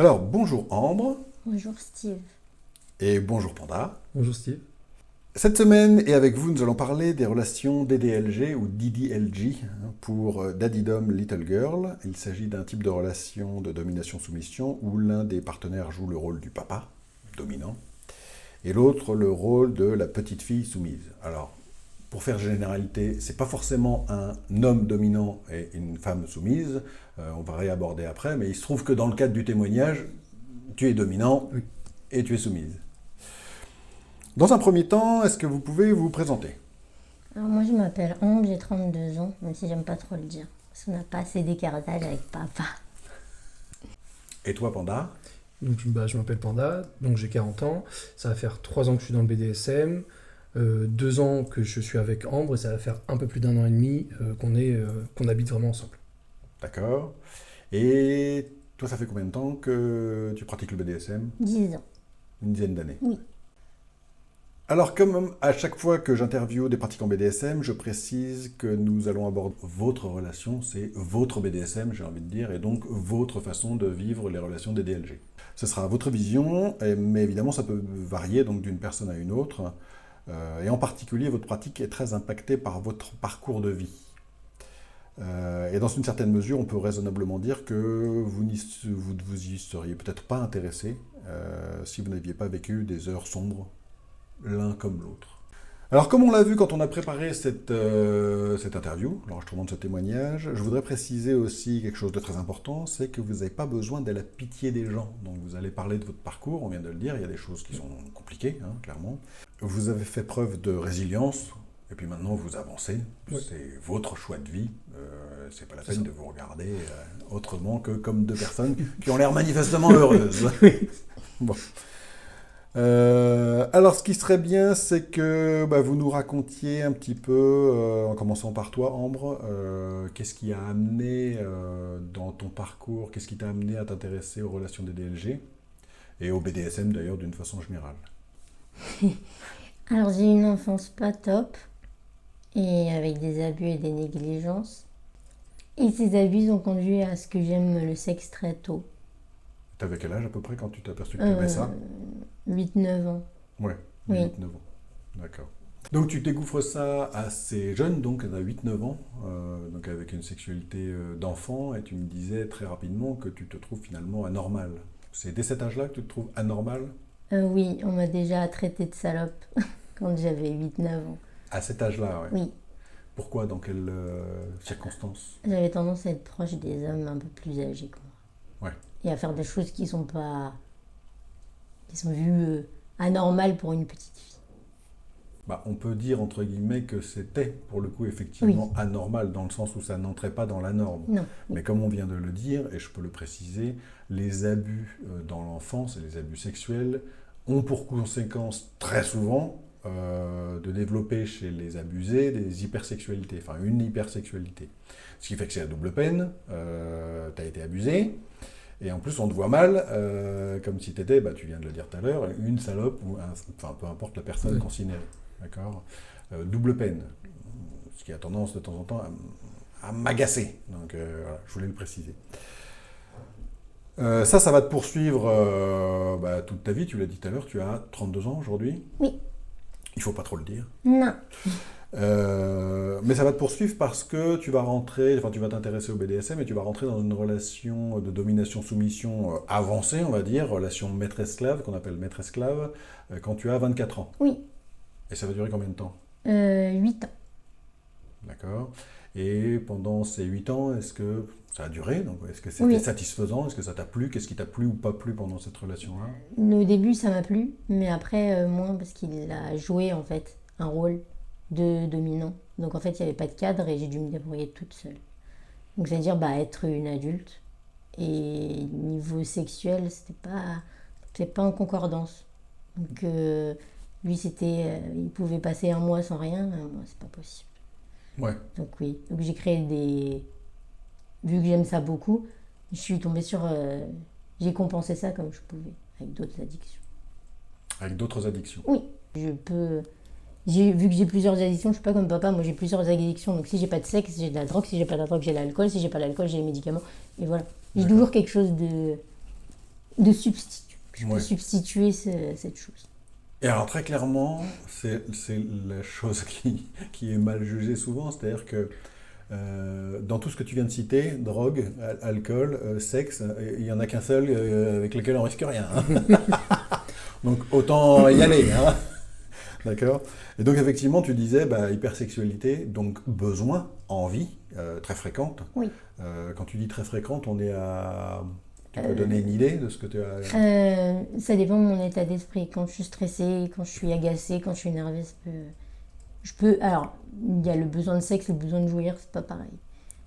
Alors, bonjour Ambre Bonjour Steve. et bonjour Panda. Bonjour Steve. Cette semaine, et avec vous, nous allons parler des relations DDLG ou DDLG pour Daddy Dom Little Girl. Il s'agit d'un type de relation de domination-soumission où l'un des partenaires joue le rôle du papa, dominant, et l'autre le rôle de la petite fille soumise. Alors, pour faire généralité, c'est pas forcément un homme dominant et une femme soumise, on va réaborder après, mais il se trouve que dans le cadre du témoignage, tu es dominant Oui. et tu es soumise. Dans un premier temps, est-ce que vous pouvez vous présenter ? Alors moi je m'appelle Ambre, j'ai 32 ans, même si j'aime pas trop le dire. Parce qu'on n'a pas assez d'écartage avec papa. Et toi, Panda ? Donc, je m'appelle Panda, donc j'ai 40 ans. Ça va faire 3 ans que je suis dans le BDSM, 2 ans que je suis avec Ambre, et ça va faire un peu plus d'un an et demi qu'on habite vraiment ensemble. D'accord. Et toi, ça fait combien de temps que tu pratiques le BDSM ? 10 ans. Une dizaine d'années. Oui. Alors, comme à chaque fois que j'interviewe des pratiquants BDSM, je précise que nous allons aborder votre relation, c'est votre BDSM, j'ai envie de dire, et donc votre façon de vivre les relations des DLG. Ce sera votre vision, mais évidemment, ça peut varier donc d'une personne à une autre. Et en particulier, votre pratique est très impactée par votre parcours de vie. Et dans une certaine mesure, on peut raisonnablement dire que vous y seriez peut-être pas intéressé si vous n'aviez pas vécu des heures sombres l'un comme l'autre. Alors, comme on l'a vu quand on a préparé cette interview, l'enregistrement de ce témoignage, je voudrais préciser aussi quelque chose de très important, c'est que vous n'avez pas besoin de la pitié des gens. Donc, vous allez parler de votre parcours, on vient de le dire, il y a des choses qui sont compliquées, clairement. Vous avez fait preuve de résilience, et puis maintenant vous avancez. Oui. C'est votre choix de vie. C'est pas la peine de vous regarder autrement que comme deux personnes qui ont l'air manifestement heureuses. Bon. Alors, ce qui serait bien, c'est que vous nous racontiez un petit peu, en commençant par toi, Ambre, qu'est-ce qui a amené dans ton parcours, qu'est-ce qui t'a amené à t'intéresser aux relations des DLG et au BDSM d'ailleurs d'une façon générale. Alors j'ai eu une enfance pas top, et avec des abus et des négligences. Et ces abus ont conduit à ce que j'aime le sexe très tôt. T'avais quel âge à peu près quand tu t'es aperçu que tu aimais ça ? 8-9 ans. Ouais, Oui. 8-9 ans. D'accord. Donc tu découvres ça assez jeune, donc à 8-9 ans, donc avec une sexualité d'enfant, et tu me disais très rapidement que tu te trouves finalement anormal. C'est dès cet âge-là que tu te trouves anormal ? Oui, on m'a déjà traité de salope quand j'avais 8-9 ans. À cet âge-là, ouais. Oui, Pourquoi ? Dans quelles circonstances ? j'avais tendance à être proche des hommes un peu plus âgés que moi. Ouais. Et à faire des choses qui sont vues anormales pour une petite fille. On peut dire entre guillemets que c'était pour le coup effectivement anormal dans le sens où ça n'entrait pas dans la norme. Non. Mais comme on vient de le dire, et je peux le préciser, les abus dans l'enfance et les abus sexuels ont pour conséquence très souvent de développer chez les abusés des hypersexualités, enfin une hypersexualité. Ce qui fait que c'est à double peine, t'as été abusé, et en plus on te voit mal, comme si t'étais, tu viens de le dire tout à l'heure, une salope, ou peu importe la personne considérée. D'accord ? Double peine, ce qui a tendance de temps en temps à m'agacer. Donc voilà, je voulais le préciser. Ça va te poursuivre toute ta vie, tu l'as dit tout à l'heure, tu as 32 ans aujourd'hui. Oui. Il faut pas trop le dire. Non. Mais ça va te poursuivre parce que tu vas t'intéresser au BDSM et tu vas rentrer dans une relation de domination-soumission avancée, on va dire, relation maître-esclave, qu'on appelle maître-esclave, quand tu as 24 ans. Oui. Et ça va durer combien de temps ? 8 ans. D'accord. Et pendant ces 8 ans, est-ce que ça a duré ? Donc, est-ce que c'était satisfaisant ? Est-ce que ça t'a plu ? Qu'est-ce qui t'a plu ou pas plu pendant cette relation-là ? Au début, ça m'a plu, mais après, moins, parce qu'il a joué, en fait, un rôle de dominant. Donc, en fait, il n'y avait pas de cadre et j'ai dû me débrouiller toute seule. Donc, c'est-à-dire, être une adulte. Et niveau sexuel, c'était pas en concordance. Donc, lui, il pouvait passer un mois sans rien. Moi, c'est pas possible. Ouais. Donc, oui. Donc, j'ai créé vu que j'aime ça beaucoup, je suis tombée sur... j'ai compensé ça comme je pouvais, avec d'autres addictions. Avec d'autres addictions ? Oui, vu que j'ai plusieurs addictions, je suis pas comme papa, moi j'ai plusieurs addictions, donc si j'ai pas de sexe, j'ai de la drogue, si j'ai pas de la drogue, j'ai l'alcool, si j'ai pas l'alcool, j'ai les médicaments, et voilà. J'ai toujours quelque chose de substitut. Je peux Ouais. substituer cette chose. Et alors très clairement, c'est la chose qui est mal jugée souvent, c'est-à-dire que dans tout ce que tu viens de citer, drogue, alcool, sexe, il n'y en a qu'un seul avec lequel on risque rien, hein. Donc autant y aller, hein. D'accord. Et donc effectivement, tu disais hypersexualité, donc besoin, envie, très fréquente. Oui. Quand tu dis très fréquente, on est à... Tu peux donner une idée de ce que tu as... Ça dépend de mon état d'esprit. Quand je suis stressée, quand je suis agacée, quand je suis énervée, alors, il y a le besoin de sexe, le besoin de jouir, c'est pas pareil.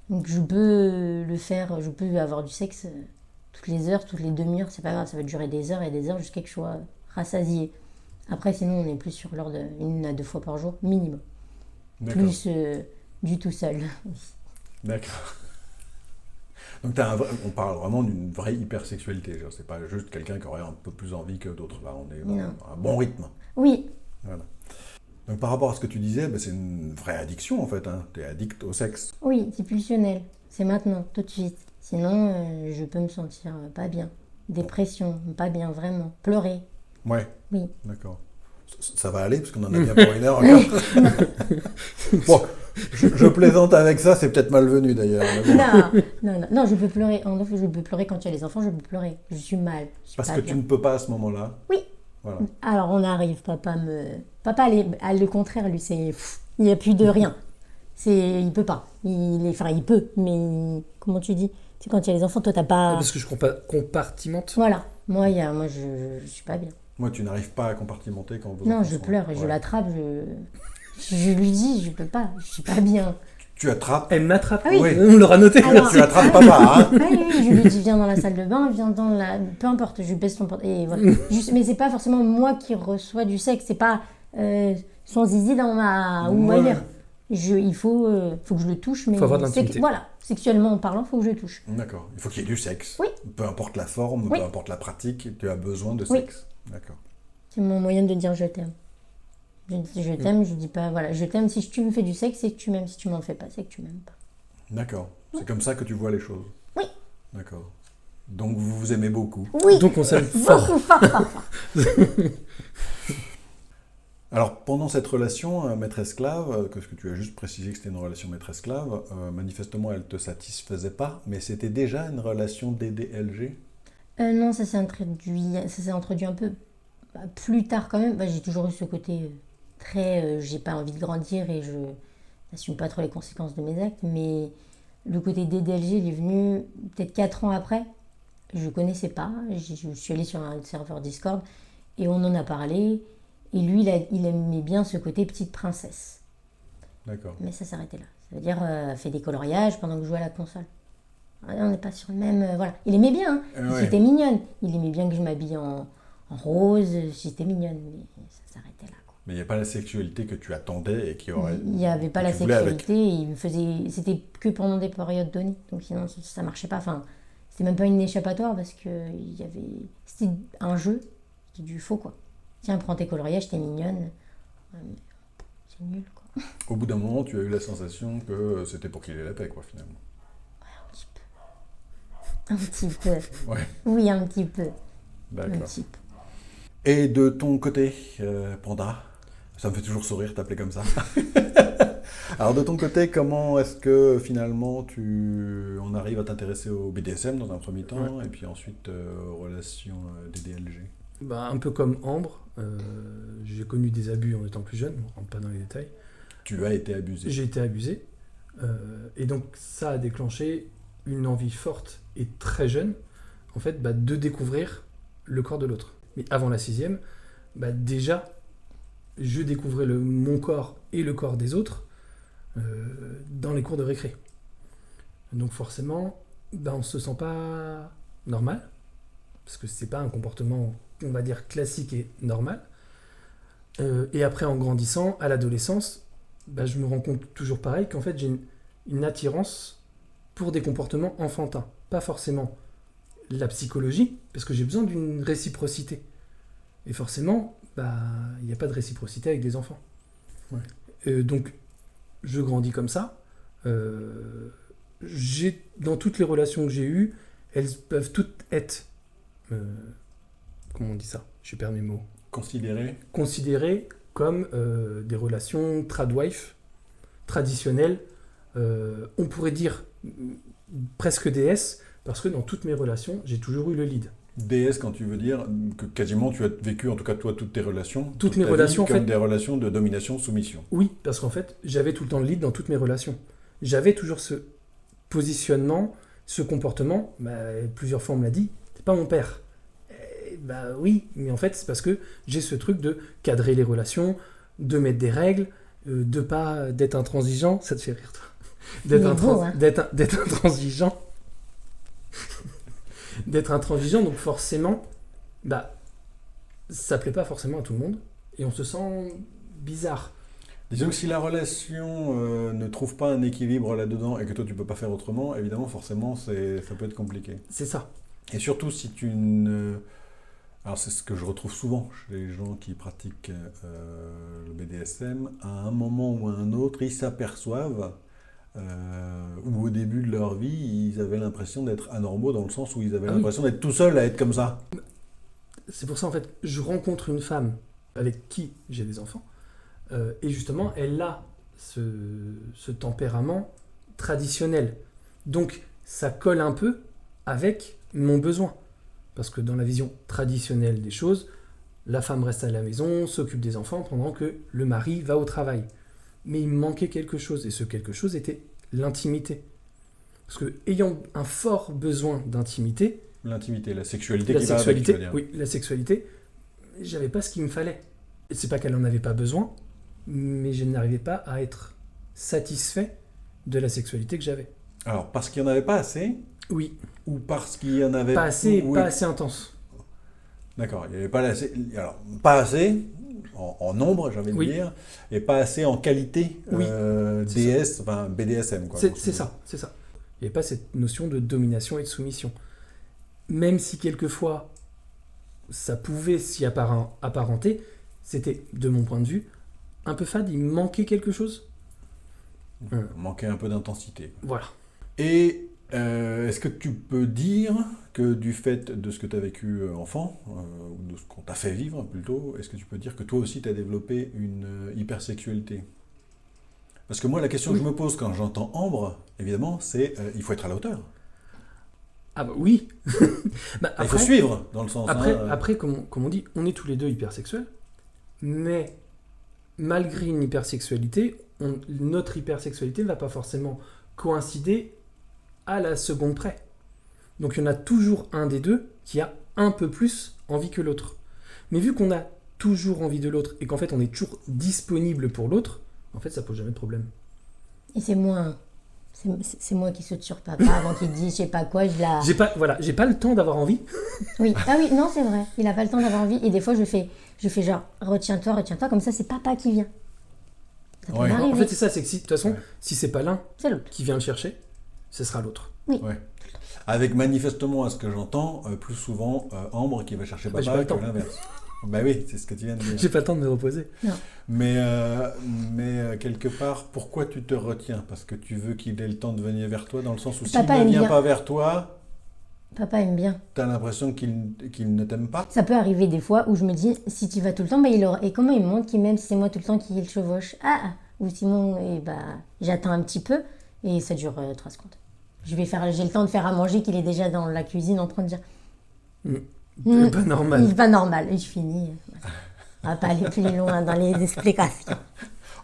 Donc je peux le faire, je peux avoir du sexe toutes les heures, toutes les demi-heures, c'est pas grave, ça va durer des heures et des heures jusqu'à que je sois rassasiée. Après, sinon, on est plus sur l'ordre d'une à 2 fois par jour, minimum. D'accord. Plus du tout seul. D'accord. Donc on parle vraiment d'une vraie hypersexualité. Genre, c'est pas juste quelqu'un qui aurait un peu plus envie que d'autres. Là, on est dans Non. un bon rythme. Oui, Voilà. Donc par rapport à ce que tu disais, c'est une vraie addiction en fait. Hein. Tu es addict au sexe. oui, c'est pulsionnel. C'est maintenant, tout de suite. Sinon, je peux me sentir pas bien. Dépression, pas bien, vraiment. Pleurer. Ouais. Oui. D'accord. Ça va aller parce qu'on en a bien pour une heure encore. Bon, je plaisante avec ça, c'est peut-être malvenu d'ailleurs. Mais bon. Non, je peux pleurer. En fait, je peux pleurer quand il y a les enfants, je peux pleurer. Je suis mal. Je suis Parce pas que bien. tu ne peux pas à ce moment-là. Oui. Voilà. Alors, on arrive. Papa, le contraire, lui, c'est... Il n'y a plus de rien. Il peut pas. Il peut, mais... Comment tu dis? C'est quand il y a les enfants, toi, t'as pas... Parce que je compartimente. Voilà. Moi, je suis pas bien. Moi, tu n'arrives pas à compartimenter quand vos Non, enfants je sont- pleure et je Ouais. l'attrape. Je lui dis, je peux pas. Je suis pas bien. Tu attrapes. Elle m'attrape. Ah oui. Oui. On l'aura noté. Alors- Tu attrapes papa, hein. Ah oui, je lui dis viens dans la salle de bain, viens dans la... Peu importe, je lui baisse ton porte. Et voilà. Mais c'est pas forcément moi qui reçois du sexe, c'est pas son zizi dans ma... ou Ouais. ailleurs. Il faut que je le touche, mais... Faut avoir de l'intimité. Voilà, sexuellement en parlant, il faut que je le touche. D'accord. Il faut qu'il y ait du sexe. Oui. Peu importe la forme, Oui. peu importe la pratique, tu as besoin de Oui. sexe. D'accord. C'est mon moyen de dire je t'aime. Je t'aime, je dis pas... Voilà, je t'aime, si tu me fais du sexe, c'est que tu m'aimes. Si tu m'en fais pas, c'est que tu m'aimes pas. D'accord. C'est comme ça que tu vois les choses. Oui. D'accord. Donc vous vous aimez beaucoup. Oui, Donc on s'aime fort. beaucoup fort. Alors pendant cette relation maître-esclave, que tu as juste précisé que c'était une relation maître-esclave, manifestement elle te satisfaisait pas, mais c'était déjà une relation DDLG. Non, ça s'est introduit un peu plus tard quand même. J'ai toujours eu ce côté très... j'ai pas envie de grandir et je n'assume pas trop les conséquences de mes actes. Mais le côté DDLG, il est venu peut-être 4 ans après. Je connaissais pas. Je suis allée sur un serveur Discord et on en a parlé. Et lui, il aimait bien ce côté petite princesse. D'accord. Mais ça s'arrêtait là. Ça veut dire fait des coloriages pendant que je jouais à la console. On n'est pas sur le même... voilà. Il aimait bien, hein. Ouais. J'étais mignonne. Il aimait bien que je m'habille en rose, j'étais mignonne. Mais ça s'arrêtait là, quoi. Mais il n'y a pas la sexualité que tu attendais et qui aurait... Il n'y avait pas que la tu voulais avec. sexualité. Et il me faisait... C'était que pendant des périodes données. Donc sinon, ça marchait pas. Enfin, c'était même pas une échappatoire parce que il y avait... C'était un jeu. C'était du faux, quoi. Tiens, prends tes coloriages, t'es mignonne. Ouais, mais c'est nul, quoi. Au bout d'un moment, tu as eu la sensation que c'était pour qu'il ait la paix, quoi, finalement. Un petit peu. Ouais. Oui, un petit peu. Un D'accord. petit peu. Et de ton côté, Panda, ça me fait toujours sourire t'appeler comme ça. Alors de ton côté, comment est-ce que finalement on arrive à t'intéresser au BDSM dans un premier temps et puis ensuite aux relations DDLG? Un peu comme Ambre, j'ai connu des abus en étant plus jeune, on ne rentre pas dans les détails. Tu as été abusé. J'ai été abusé, et donc ça a déclenché une envie forte et très jeune, en fait, de découvrir le corps de l'autre. Mais avant la 6e, déjà, je découvrais mon corps et le corps des autres dans les cours de récré. Donc forcément, on ne se sent pas normal, parce que c'est pas un comportement, on va dire, classique et normal. Et après, en grandissant, à l'adolescence, je me rends compte toujours pareil qu'en fait, j'ai une attirance pour des comportements enfantins. Pas forcément la psychologie, parce que j'ai besoin d'une réciprocité. Et forcément, il n'y a pas de réciprocité avec des enfants. Ouais. Donc, je grandis comme ça. Dans toutes les relations que j'ai eues, elles peuvent toutes être comment on dit ça ? Je perds mes mots. Considéré Comme des relations tradwife, traditionnelles. On pourrait dire presque DS, parce que dans toutes mes relations, j'ai toujours eu le lead. DS, quand tu veux dire que quasiment tu as vécu, en tout cas toi, toutes tes relations, Toutes mes ta vie, relations, en comme fait. des relations de domination-soumission. Oui, parce qu'en fait, j'avais tout le temps le lead dans toutes mes relations. J'avais toujours ce positionnement, ce comportement. Plusieurs fois, on me l'a dit, t'es pas mon père. Oui, mais en fait, c'est parce que j'ai ce truc de cadrer les relations, de mettre des règles, d'être intransigeant. Ça te fait rire, toi ? D'être intransigeant. D'être intransigeant, donc forcément, ça plaît pas forcément à tout le monde, et on se sent bizarre. Disons que si la relation ne trouve pas un équilibre là-dedans et que toi tu peux pas faire autrement, évidemment, forcément, ça peut être compliqué. C'est ça. Et surtout si tu ne... Alors c'est ce que je retrouve souvent chez les gens qui pratiquent le BDSM, à un moment ou à un autre, ils s'aperçoivent, ou au début de leur vie, ils avaient l'impression d'être anormaux dans le sens où ils avaient l'impression d'être tout seuls à être comme ça. C'est pour ça, en fait, je rencontre une femme avec qui j'ai des enfants, et justement, elle a ce tempérament traditionnel. Donc, ça colle un peu avec mon besoin. Parce que dans la vision traditionnelle des choses, la femme reste à la maison, s'occupe des enfants pendant que le mari va au travail. Mais il me manquait quelque chose, et ce quelque chose était l'intimité. Parce que, ayant un fort besoin d'intimité... L'intimité, la sexualité qui va avec, tu veux dire. Oui, la sexualité, j'avais pas ce qu'il me fallait. Et c'est pas qu'elle en avait pas besoin, mais je n'arrivais pas à être satisfait de la sexualité que j'avais. Alors, parce qu'il n'y en avait pas assez ? Oui. Ou parce qu'il y en avait... Pas assez, pas assez intense. D'accord, il n'y avait pas assez... Alors, pas assez, en nombre, j'ai envie de dire, et pas assez en qualité DS, enfin BDSM, quoi. C'est ça. Il n'y avait pas cette notion de domination et de soumission. Même si quelquefois, ça pouvait s'y apparenter, c'était, de mon point de vue, un peu fade, il manquait quelque chose. Il manquait un peu d'intensité. Voilà. Et est-ce que tu peux dire que du fait de ce que tu as vécu enfant, ou de ce qu'on t'a fait vivre plutôt, est-ce que tu peux dire que toi aussi tu as développé une hypersexualité ? Parce que moi, la question que je me pose quand j'entends Ambre, évidemment, c'est il faut être à la hauteur. Ah oui. Après, il faut suivre, dans le sens... Après, comme on dit, on est tous les deux hypersexuels, mais malgré une hypersexualité, notre hypersexualité ne va pas forcément coïncider à la seconde près. Donc il y en a toujours un des deux qui a un peu plus envie que l'autre. Mais vu qu'on a toujours envie de l'autre et qu'en fait on est toujours disponible pour l'autre, en fait ça pose jamais de problème. Et c'est moi qui saute sur papa avant qu'il dise je sais pas quoi, j'ai pas le temps d'avoir envie. Oui, non c'est vrai, il a pas le temps d'avoir envie et des fois je fais genre retiens-toi, comme ça c'est papa qui vient. Ouais. En fait c'est ça, c'est que de toute façon si c'est pas l'un qui vient le chercher, ce sera l'autre. Oui. Ouais. Avec manifestement, à ce que j'entends, plus souvent Ambre qui va chercher papa que l'inverse. Bah oui, c'est ce que tu viens de dire. J'ai pas le temps de me reposer. Non. Mais quelque part, pourquoi tu te retiens ? Parce que tu veux qu'il ait le temps de venir vers toi, dans le sens où s'il ne vient pas vers toi... Papa aime bien. T'as l'impression qu'il ne t'aime pas ? Ça peut arriver des fois où je me dis, si tu vas tout le temps, et comment il me montre qu'il m'aime si c'est moi tout le temps qui le chevauche ? Ou sinon, j'attends un petit peu et ça dure 3 secondes. J'ai le temps de faire à manger qu'il est déjà dans la cuisine en train de dire... Pas normal. Il est pas normal. Et je finis. On va pas aller plus loin dans les explications.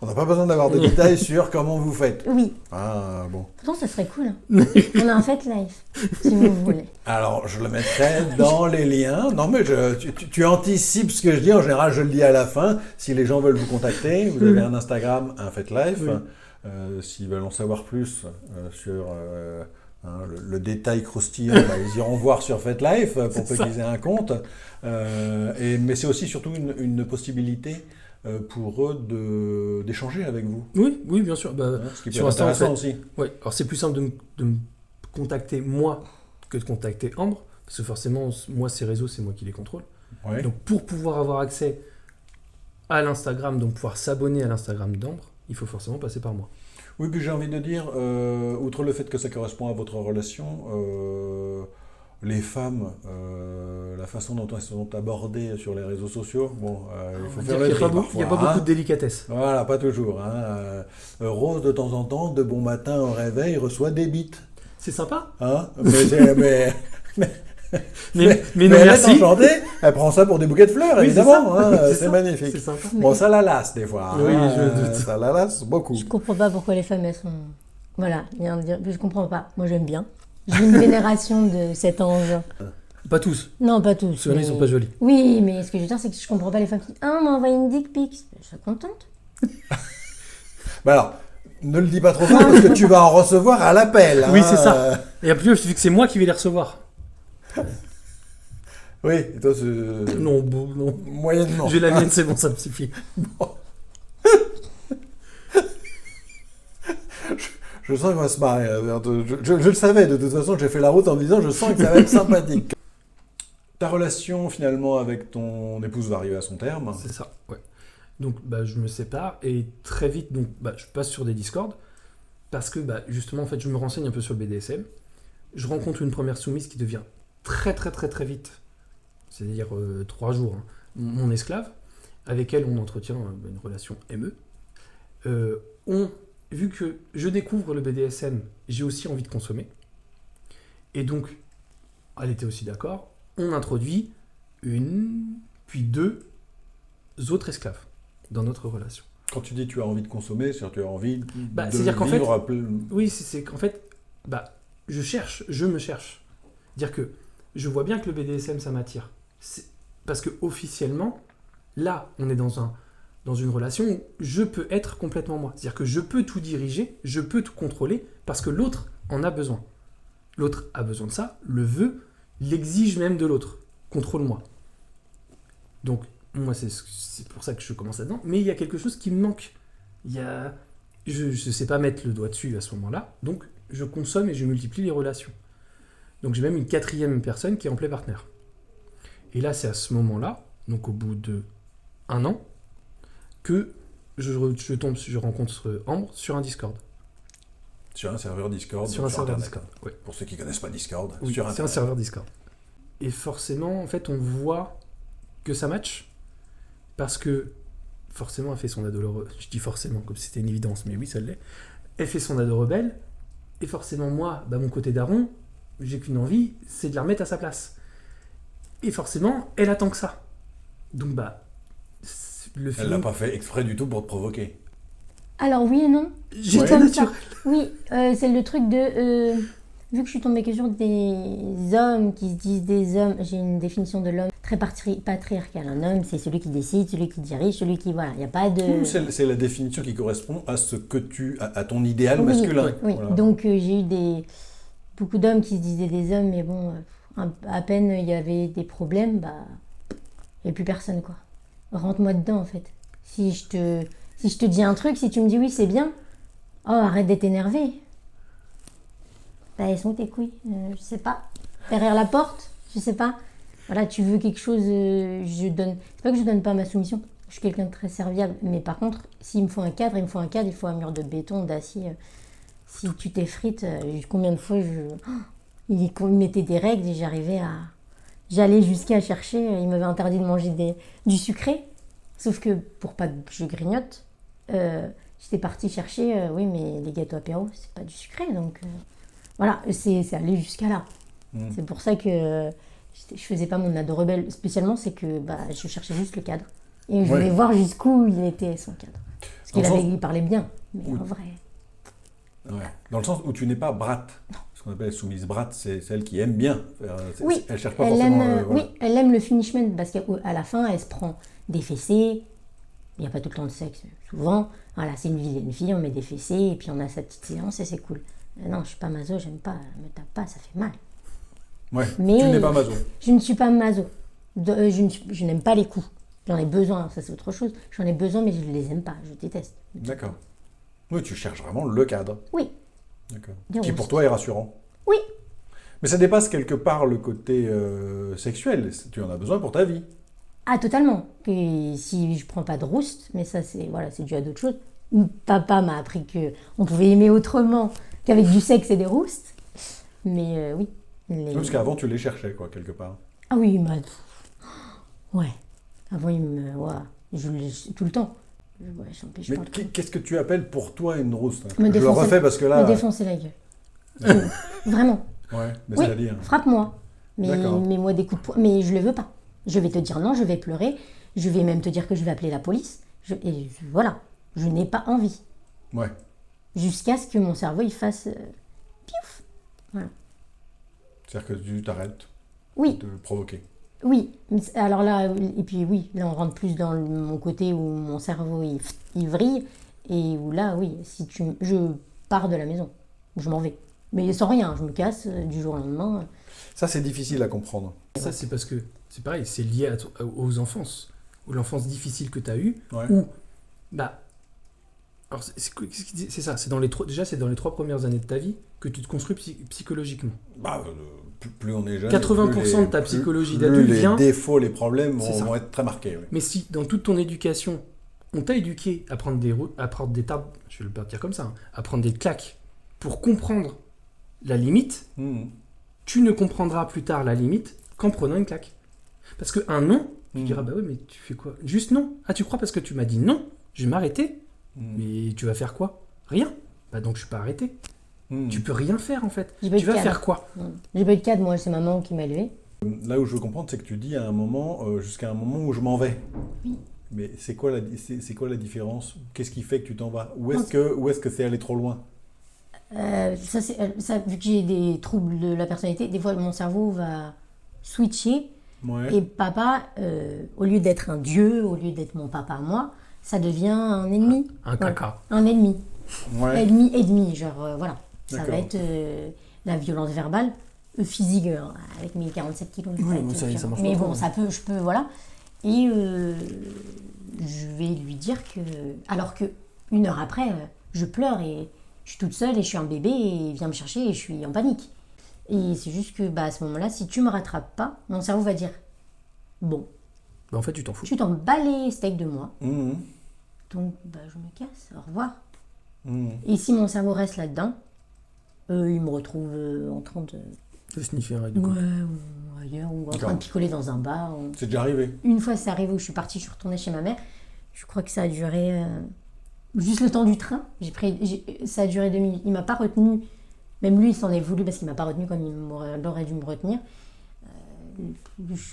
On n'a pas besoin d'avoir de détails sur comment vous faites. Oui. Ah, bon. Pourtant, ça serait cool. On a un Fête Life, si vous voulez. Alors, je le mettrai dans les liens. Non, mais tu anticipes ce que je dis. En général, je le dis à la fin. Si les gens veulent vous contacter, vous avez un Instagram, un Fête Life. S'ils veulent en savoir plus sur le détail croustillant, ils iront voir sur Fête Life pour peu qu'ils aient un compte. Mais c'est aussi surtout une possibilité pour eux d'échanger avec vous. Oui, bien sûr. Ce qui peut être intéressant aussi. Ouais, alors c'est plus simple de me contacter moi que de contacter Ambre, parce que forcément, moi, ces réseaux, c'est moi qui les contrôle. Ouais. Donc pour pouvoir avoir accès à l'Instagram, donc pouvoir s'abonner à l'Instagram d'Ambre, il faut forcément passer par moi. Oui, puis j'ai envie de dire, outre le fait que ça correspond à votre relation, les femmes, la façon dont elles sont abordées sur les réseaux sociaux, bon, il faut faire le tri Il n'y a pas beaucoup de délicatesse. Voilà, pas toujours. Rose, de temps en temps, de bon matin au réveil, reçoit des bites. C'est sympa. Mais Mais non, elle est merci. enchantée, elle prend ça pour des bouquets de fleurs, Oui, évidemment. c'est C'est ça. magnifique. C'est sympa. Bon, ça la lasse des fois. Oui, je doute. Ça la lasse beaucoup. Je comprends pas pourquoi les femmes, elles sont... Voilà, rien de dire. Je comprends pas. Moi, j'aime bien. J'ai une vénération de cet ange. Pas tous. Non, pas tous. Ceux-là, ils mais- sont pas jolis. Oui, mais ce que je veux dire, c'est que je comprends pas les femmes qui disent Ah, on m'a envoyé une dick pic. Je suis contente. Bah alors, ne le dis pas trop fort parce que tu vas en recevoir à l'appel. Oui, c'est ça. Et après, je me suis dit que c'est moi qui vais les recevoir. Oui, et toi, c'est... Non, bon, non. Moyennement. J'ai la mienne, c'est bon, ça me suffit. Je sens qu'on va se marrer. Je le savais, de toute façon, j'ai fait la route en me disant, je sens que ça va être sympathique. Ta relation, finalement, avec ton épouse va arriver à son terme. C'est ça, ouais. Donc, je me sépare et très vite, donc, je passe sur des Discord parce que, justement, en fait, je me renseigne un peu sur le BDSM. Je rencontre une première soumise qui devient très, très, très, très vite, c'est-à-dire 3 jours, hein, mon esclave. Avec elle, on entretient une relation ME. Vu que je découvre le BDSM, j'ai aussi envie de consommer. Et donc, elle était aussi d'accord. On introduit une, puis 2 autres esclaves dans notre relation. Quand tu dis tu as envie de consommer, c'est-à-dire tu as envie de c'est-à-dire qu'en fait, vivre à plein... Oui, c'est qu'en fait, je me cherche. Dire que je vois bien que le BDSM, ça m'attire. Parce que officiellement, là, on est dans une relation où je peux être complètement moi. C'est-à-dire que je peux tout diriger, je peux tout contrôler, parce que l'autre en a besoin. L'autre a besoin de ça, le veut, l'exige même de l'autre. Contrôle-moi. Donc, moi, c'est pour ça que je commence là-dedans. Mais il y a quelque chose qui me manque. Je ne sais pas mettre le doigt dessus à ce moment-là, donc je consomme et je multiplie les relations. Donc j'ai même une 4e personne qui est en play partner. Et là, c'est à ce moment-là, donc au bout de 1 an, que je rencontre Ambre sur un Discord. Sur un serveur Discord. Sur un serveur Internet. Discord, ouais. Pour ceux qui ne connaissent pas Discord, Oui, sur c'est un Internet. serveur Discord. Et forcément, en fait, on voit que ça match, parce que forcément, elle fait son ado... Je dis forcément, comme si c'était une évidence, mais oui, ça l'est. Elle fait son ado rebelle, et forcément, moi, mon côté daron, j'ai qu'une envie, c'est de la remettre à sa place. Et forcément, elle attend que ça. Donc, le Elle film... l'a pas fait exprès du tout pour te provoquer. Alors, oui et non. J'ai Ouais. comme ça. Oui, c'est le truc de... vu que je suis tombée que sur des hommes qui se disent des hommes, j'ai une définition de l'homme très patriarcale. Un homme, c'est celui qui décide, celui qui dirige, celui qui... Voilà, il n'y a pas de... C'est la définition qui correspond à ce que à ton idéal Oui, masculin. Oui, Voilà. donc j'ai eu beaucoup d'hommes qui se disaient des hommes, mais bon, à peine il y avait des problèmes, il n'y a plus personne, quoi. Rentre-moi dedans, en fait. Si je te dis un truc, si tu me dis oui, c'est bien, oh, arrête d'être énervé. Elles sont tes couilles, je sais pas. Derrière la porte, je sais pas. Voilà, tu veux quelque chose, je donne. C'est pas que je donne pas ma soumission, je suis quelqu'un de très serviable, mais par contre, s'il me faut un cadre, il faut un mur de béton, d'acier. Si tu t'effrites, combien de fois il mettait des règles et j'allais jusqu'à chercher, il m'avait interdit de manger du sucré, sauf que pour pas que je grignote, j'étais partie chercher, oui mais les gâteaux apéro, c'est pas du sucré, donc voilà, c'est allé jusqu'à là. C'est pour ça que je faisais pas mon ado rebelle spécialement, c'est que je cherchais juste le cadre. Et je voulais voir jusqu'où il était son cadre. Parce qu'il parlait bien, mais en vrai... Ouais. Dans le sens où tu n'es pas Brat. Ce qu'on appelle soumise Brat, c'est celle qui aime bien. Oui, elle cherche pas forcément. oui, elle aime le finishment parce qu'à la fin, elle se prend des fessées. Il n'y a pas tout le temps de sexe, souvent. Voilà, c'est une vilaine fille, on met des fessées et puis on a sa petite séance et c'est cool. Non, je suis pas maso, j'aime pas, me tape pas, ça fait mal. Ouais, mais tu n'es pas maso. Je ne suis pas maso. Je n'aime pas les coups. J'en ai besoin, ça c'est autre chose. J'en ai besoin, mais je ne les aime pas, je déteste. D'accord. Oui, tu cherches vraiment le cadre. Oui. D'accord. Bien Qui oui. pour toi est rassurant. Oui. Mais ça dépasse quelque part le côté sexuel. Tu en as besoin pour ta vie. Ah, totalement. Et si je prends pas de rouste, mais ça c'est dû à d'autres choses. Papa m'a appris qu'on pouvait aimer autrement qu'avec du sexe et des roustes. Mais oui, Parce qu'avant, tu les cherchais, quoi, quelque part. Ah oui, bah... Ouais. Avant, ouais, tout le temps. Ouais, j'empêche Mais pas le truc. qu'est-ce que tu appelles pour toi une rousse? Me Je le défoncer- refais parce que là... Me défoncer la gueule. Vraiment. Ouais, mais Oui, c'est-à-dire... frappe-moi. D'accord. Mais moi des coups de poing. Mais je le veux pas. Je vais te dire non, je vais pleurer. Je vais même te dire que je vais appeler la police. Voilà. Je n'ai pas envie. Ouais. Jusqu'à ce que mon cerveau il fasse piouf. Voilà. C'est-à-dire que tu t'arrêtes Oui, de le provoquer. oui. Alors là, et puis oui, là on rentre plus dans mon côté où mon cerveau il vrille et où là, oui, je pars de la maison. Je m'en vais. Mais sans rien, je me casse du jour au lendemain. Ça, c'est difficile à comprendre. Ça, c'est parce que, c'est pareil, c'est lié aux enfances. Ou l'enfance difficile que tu as eue. Ouais. Ou, bah... Alors, c'est ça, déjà, c'est dans les 3 premières années de ta vie que tu te construis psychologiquement. Bah, plus on est jeune... 80% de ta psychologie plus d'adulte les vient... défauts, les problèmes C'est ça. vont être très marqués. Oui. Mais si, dans toute ton éducation, on t'a éduqué à prendre des tables, je vais le dire comme ça, hein, à prendre des claques pour comprendre la limite, tu ne comprendras plus tard la limite qu'en prenant une claque. Parce qu'un non, tu diras, bah oui, mais tu fais quoi? Juste non. Ah, tu crois parce que tu m'as dit non, je vais m'arrêter. Mais tu vas faire quoi? Rien. Bah donc je suis pas arrêté. Tu peux rien faire en fait. J'ai pas eu Tu de vas cadre. faire quoi? J'ai pas eu de cadre, moi, c'est maman qui m'a élevé. Là où je veux comprendre, c'est que tu dis à un moment, jusqu'à un moment où je m'en vais. Oui. Mais c'est quoi la différence? Qu'est-ce qui fait que tu t'en vas? Où est-ce que c'est aller trop loin? Ça, vu que j'ai des troubles de la personnalité, des fois mon cerveau va switcher. Ouais. Et papa, au lieu d'être un dieu, au lieu d'être mon papa à moi, ça devient un ennemi. Un caca. Voilà. Un ennemi. Ouais. Ennemi, genre, voilà. Ça D'accord. va être la violence verbale, physique, avec mes 47 kilos. Oui, être mais ça violent. marche Mais pas bon, trop. je peux, voilà. Et je vais lui dire que... Alors que 1 heure après, je pleure et je suis toute seule et je suis un bébé et il vient me chercher et je suis en panique. Et c'est juste que, à ce moment-là, si tu me rattrapes pas, mon cerveau va dire, bon, Bah en fait, tu t'en fous. tu t'en bats les steaks de moi, Mmh. donc je me casse, au revoir. Mmh. Et si mon cerveau reste là-dedans, il me retrouve en train de... De sniffer un raid. Ouais, ou ailleurs, ou en train de picoler dans un bar. C'est déjà arrivé. Une fois, c'est arrivé où je suis partie, je suis retournée chez ma mère. Je crois que ça a duré juste le temps du train. Ça a duré 2 minutes. Il m'a pas retenu. Même lui, il s'en est voulu parce qu'il m'a pas retenu comme il aurait dû me retenir.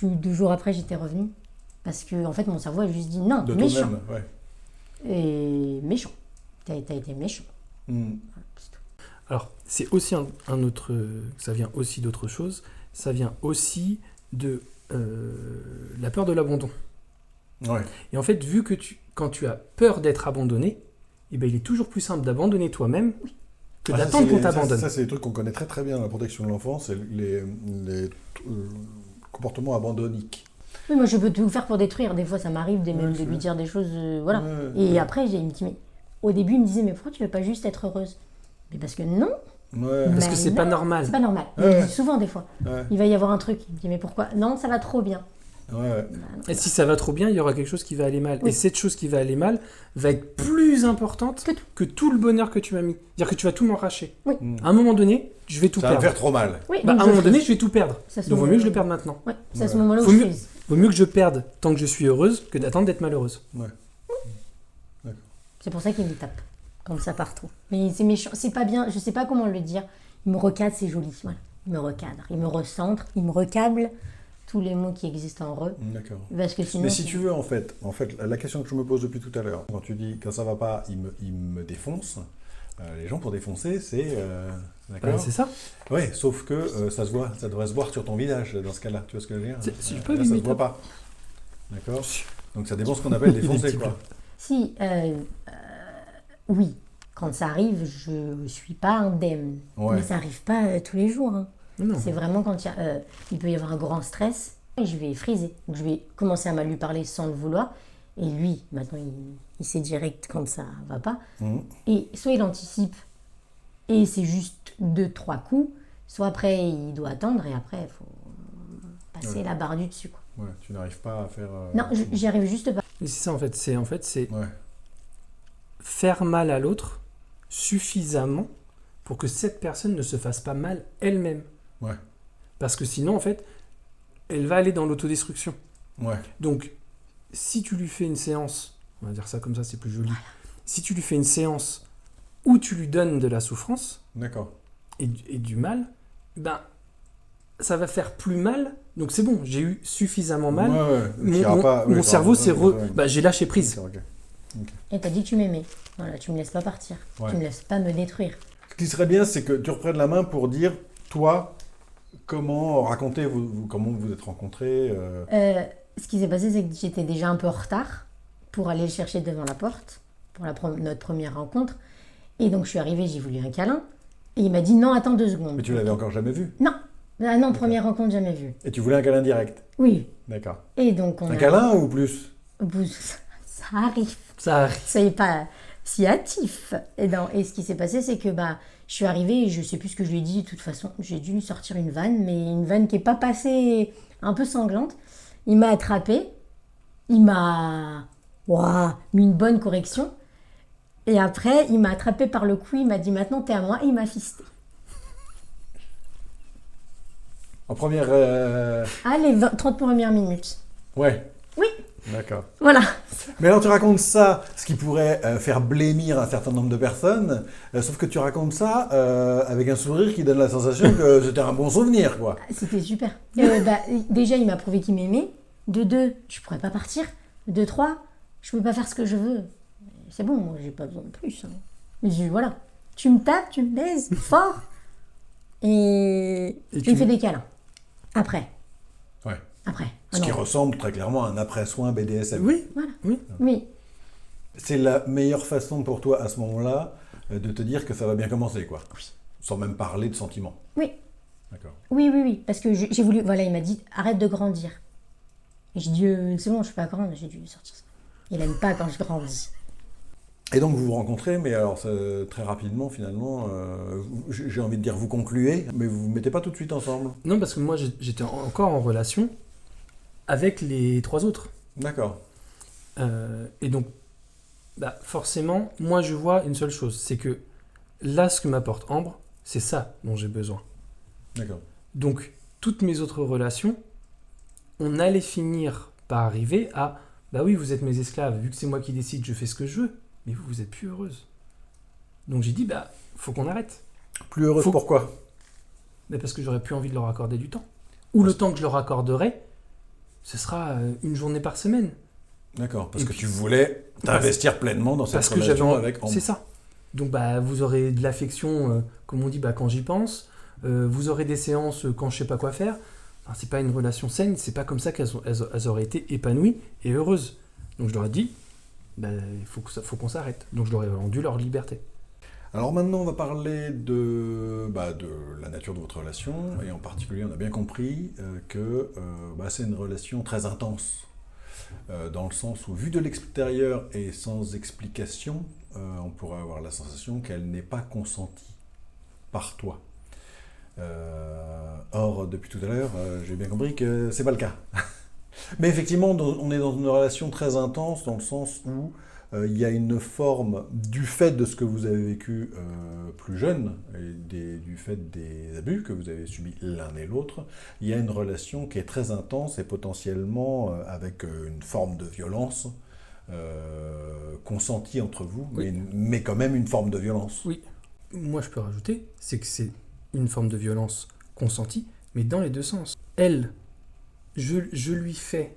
2 jours après, j'étais revenue. Parce que, en fait, mon cerveau a juste dit non, De méchant. toi-même, ouais. Et méchant. T'as été méchant. Mmh. Voilà, c'est tout. Alors, c'est aussi un autre... Ça vient aussi d'autre chose. Ça vient aussi de la peur de l'abandon. Ouais. Et en fait, vu que quand tu as peur d'être abandonné, eh ben, il est toujours plus simple d'abandonner toi-même que Ah, ça, d'attendre c'est qu'on les- t'abandonne. Ça, c'est des trucs qu'on connaît très très bien, la protection de l'enfance, c'est les comportements abandonniques. Oui, moi, je peux tout faire pour détruire. Des fois, ça m'arrive même de c'est lui vrai. dire des choses. Voilà. Ouais, Et ouais. après, il me dit, mais au début, il me disait, mais pourquoi tu veux pas juste être heureuse? Mais parce que non, Ouais. Parce Mais que c'est non, pas normal. c'est pas normal. Il Ouais. me dit souvent, des fois. Ouais. Il va y avoir un truc. Il me dit, mais pourquoi? Non, ça va trop bien. Ouais. Bah, non. Et si ça va trop bien, il y aura quelque chose qui va aller mal. Oui. Et cette chose qui va aller mal va être plus importante Que tout. tout le bonheur que tu m'as mis. C'est-à-dire que tu vas tout m'arracher. Oui. À un moment donné, je vais tout Ça va me perdre. faire trop mal. Oui, Bah, donc à un je moment donné, frise. je vais tout perdre. Ça se Donc, vaut moment- mieux que je le perde maintenant. Ouais, c'est à Ouais. ce moment-là où Faut je mieux- frise. Vaut mieux que je perde tant que je suis heureuse que d'attendre d'être malheureuse. Ouais. C'est pour ça qu'il me tape. Comme ça partout. Mais c'est méchant. C'est pas bien. Je sais pas comment le dire. Il me recadre, c'est joli. Voilà. Il me recadre. Il me recentre. Il me recable. Tous les mots qui existent en re. D'accord. Parce que sinon. Mais si tu veux, en fait, la question que je me pose depuis tout à l'heure, quand tu dis quand ça va pas, il me défonce. Les gens pour défoncer, c'est d'accord. Bah, c'est ça. Ouais, sauf que ça se voit, ça devrait se voir sur ton visage dans ce cas-là. Tu vois ce que je veux dire? C'est Là, pas ça se limite. voit pas. D'accord. Donc ça dépend ce qu'on appelle Il est défoncer, petit quoi. Si, oui, quand ça arrive, je suis pas indemne. Ouais. Mais ça arrive pas tous les jours. Hein. Non. C'est vraiment quand il peut y avoir un grand stress et je vais friser. Donc je vais commencer à mal lui parler sans le vouloir. Et lui, maintenant, il sait direct quand ça va pas. Mhm. Et soit il anticipe et c'est juste 2-3 coups, soit après il doit attendre et après il faut passer Ouais. la barre du dessus. Quoi. Ouais, tu n'arrives pas à faire. Non, j'y arrive juste pas. Mais c'est ça en fait. C'est Ouais. faire mal à l'autre suffisamment pour que cette personne ne se fasse pas mal elle-même. Ouais. Parce que sinon, en fait, elle va aller dans l'autodestruction. Ouais. Donc, si tu lui fais une séance, on va dire ça comme ça, c'est plus joli. Si tu lui fais une séance où tu lui donnes de la souffrance D'accord. et du mal, ben, ça va faire plus mal. Donc c'est bon, j'ai eu suffisamment mal. Ouais. Mon cerveau s'est j'ai lâché prise. D'accord, ok. Et t'as dit que tu m'aimais. Voilà, tu me laisses pas partir. Ouais. Tu me laisses pas me détruire. Ce qui serait bien, c'est que tu reprennes la main pour dire, toi, comment raconter comment vous êtes rencontrés. Ce qui s'est passé, c'est que j'étais déjà un peu en retard pour aller le chercher devant la porte pour notre première rencontre. Et donc je suis arrivée, j'ai voulu un câlin. Et il m'a dit non, attends 2 secondes. Mais tu l'avais encore jamais vu. Non. Ah non, première rencontre, jamais vue. Et tu voulais un câlin direct. Oui. D'accord. Et donc Un câlin ou plus? Ça arrive. Ça arrive. Soyez pas si hâtif. Et ce qui s'est passé, c'est que je suis arrivée et je sais plus ce que je lui ai dit. De toute façon, j'ai dû lui sortir une vanne, mais une vanne qui est pas passée, un peu sanglante. Il m'a attrapée. Il m'a mis une bonne correction. Et après, il m'a attrapé par le cou. Il m'a dit maintenant t'es à moi. Et il m'a fisté. En première... Les 30 premières minutes. Ouais. Oui. D'accord. Voilà. Mais alors tu racontes ça, ce qui pourrait faire blêmir un certain nombre de personnes, sauf que tu racontes ça avec un sourire qui donne la sensation que c'était un bon souvenir, quoi. C'était super. Déjà, il m'a prouvé qu'il m'aimait. De 2, je pourrais pas partir. De 3, je peux pas faire ce que je veux. C'est bon, moi, j'ai pas besoin de plus. Hein. Voilà. Tu me tapes, tu me baises fort. Et tu me fais des câlins. Après. Ouais. Après. Ce qui ressemble très clairement à un après-soin BDSM. Oui. Voilà. Oui. C'est la meilleure façon pour toi à ce moment-là de te dire que ça va bien commencer, quoi. Oui. Sans même parler de sentiments. Oui. D'accord. Oui. Parce que j'ai voulu... Voilà, il m'a dit, arrête de grandir. Et j'ai dit, c'est bon, je suis pas grande, j'ai dû sortir ça. Il aime pas quand je grandis. Et donc vous vous rencontrez, mais alors très rapidement finalement, j'ai envie de dire vous concluez, mais vous vous mettez pas tout de suite ensemble. Non, parce que moi j'étais encore en relation avec les 3 autres. D'accord. Et donc, forcément, moi je vois une seule chose, c'est que là, ce que m'apporte Ambre, c'est ça dont j'ai besoin. D'accord. Donc, toutes mes autres relations, on allait finir par arriver à oui, vous êtes mes esclaves, vu que c'est moi qui décide, je fais ce que je veux, mais vous êtes plus heureuse. Donc j'ai dit, faut qu'on arrête. Plus heureuse pourquoi? Parce que j'aurais plus envie de leur accorder du temps. Ou le temps que je leur accorderai, ce sera une journée par semaine. D'accord, parce que tu voulais t'investir pleinement dans cette relation avec Ambre. C'est ça. Donc vous aurez de l'affection, comme on dit, quand j'y pense. Vous aurez des séances quand je sais pas quoi faire. Enfin, c'est pas une relation saine, c'est pas comme ça qu'elles auraient été épanouies et heureuses. Donc je leur ai dit, il faut qu'on s'arrête. Donc je leur ai rendu leur liberté. Alors maintenant, on va parler de la nature de votre relation, et en particulier, on a bien compris que c'est une relation très intense, dans le sens où, vu de l'extérieur et sans explication, on pourrait avoir la sensation qu'elle n'est pas consentie par toi. Or, depuis tout à l'heure, j'ai bien compris que c'est pas le cas. Mais effectivement, on est dans une relation très intense, dans le sens où il y a une forme, du fait de ce que vous avez vécu plus jeune, et du fait des abus que vous avez subis l'un et l'autre, il y a une relation qui est très intense et potentiellement avec une forme de violence consentie entre vous, oui. mais quand même une forme de violence. Oui, moi je peux rajouter, c'est que c'est une forme de violence consentie, mais dans les deux sens. Elle, je lui fais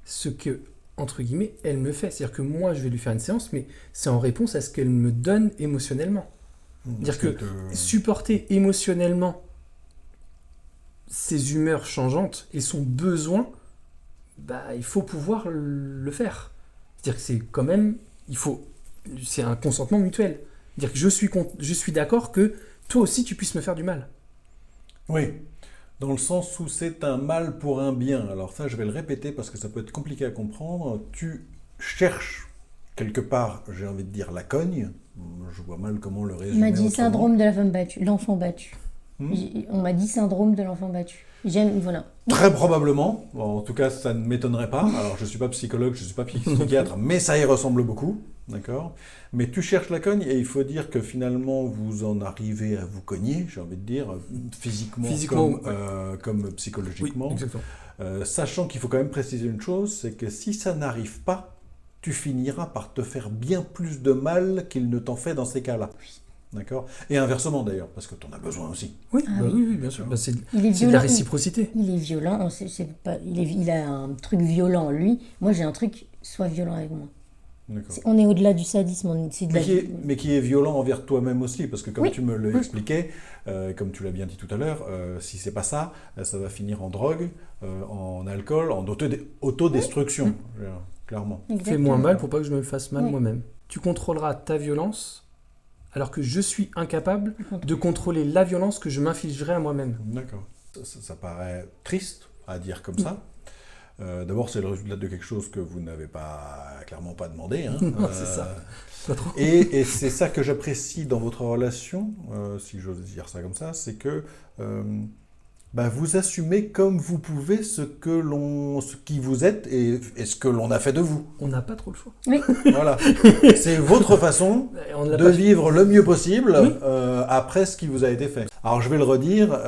ce que, entre guillemets, elle me fait. C'est-à-dire que moi, je vais lui faire une séance, mais c'est en réponse à ce qu'elle me donne émotionnellement. C'est-à-dire que supporter émotionnellement ses humeurs changeantes et son besoin, il faut pouvoir le faire. C'est-à-dire que c'est quand même, c'est un consentement mutuel. C'est-à-dire que je suis d'accord que toi aussi, tu puisses me faire du mal. Oui, dans le sens où c'est un mal pour un bien. Alors ça, je vais le répéter parce que ça peut être compliqué à comprendre. Tu cherches quelque part, j'ai envie de dire, la cogne. Je vois mal comment le résumer. Il m'a dit syndrome de la femme battue, l'enfant battu. On m'a dit syndrome de l'enfant battu. Voilà. Très probablement. Bon, en tout cas, ça ne m'étonnerait pas. Alors, je ne suis pas psychologue, je ne suis pas psychiatre, mais ça y ressemble beaucoup. D'accord ? Mais tu cherches la cogne et il faut dire que finalement, vous en arrivez à vous cogner, j'ai envie de dire, physiquement comme psychologiquement. Oui, exactement. Sachant qu'il faut quand même préciser une chose, c'est que si ça n'arrive pas, tu finiras par te faire bien plus de mal qu'il ne t'en fait dans ces cas-là. D'accord ? Et inversement d'ailleurs, parce que tu en as besoin aussi. Oui, oui, bien sûr. C'est Il de la réciprocité. Il est violent, il a un truc violent, lui. Moi, j'ai un truc, sois violent avec moi. On est au-delà du sadisme. Mais qui est violent envers toi-même aussi, parce que comme tu me l'expliquais, comme tu l'as bien dit tout à l'heure, si c'est pas ça, ça va finir en drogue, en alcool, en autodestruction, clairement. Fais moins mal pour pas que je me fasse mal moi-même. Tu contrôleras ta violence alors que je suis incapable de contrôler la violence que je m'infligerai à moi-même. D'accord. Ça paraît triste à dire comme ça. D'abord, c'est le résultat de quelque chose que vous n'avez clairement pas demandé. Hein. C'est ça. Et c'est ça que j'apprécie dans votre relation, si j'ose dire ça comme ça, c'est que vous assumez comme vous pouvez ce qui vous êtes et ce que l'on a fait de vous. On n'a pas trop le choix. Oui. Voilà. C'est votre façon de vivre le mieux possible après ce qui vous a été fait. Alors je vais le redire,